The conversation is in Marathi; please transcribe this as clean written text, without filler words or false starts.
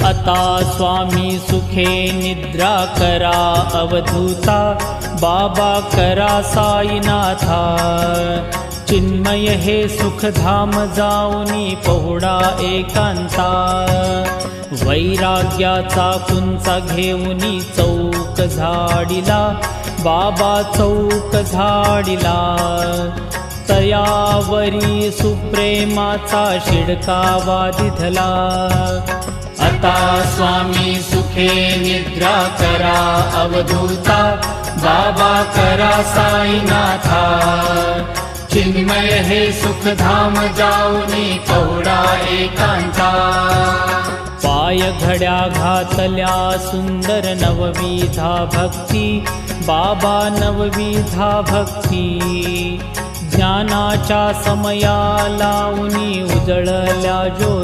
आता स्वामी सुखे निद्रा करा अवधूता, बाबा करा साईनाथा। चिन्मय हे सुखधाम जाऊनी पहुडा एकांता, वैराग्याचा कुंचा घेऊनी चौक झाडिला, बाबा चौक झाडिला। तयावरी सुप्रेमाचा शिडकावा दिधला, आता स्वामी सुखे निद्रा करा अवधूता, बाबा करा साईनाथा। चिन्मय हे सुखधाम जाऊनी पहुडा एकांता, पाय घड्या घातल्या सुंदर नवविधा भक्ती, बाबा नवविधा भक्ती। ज्ञानाच्या समया लावूनी उजळल्या ज्योती,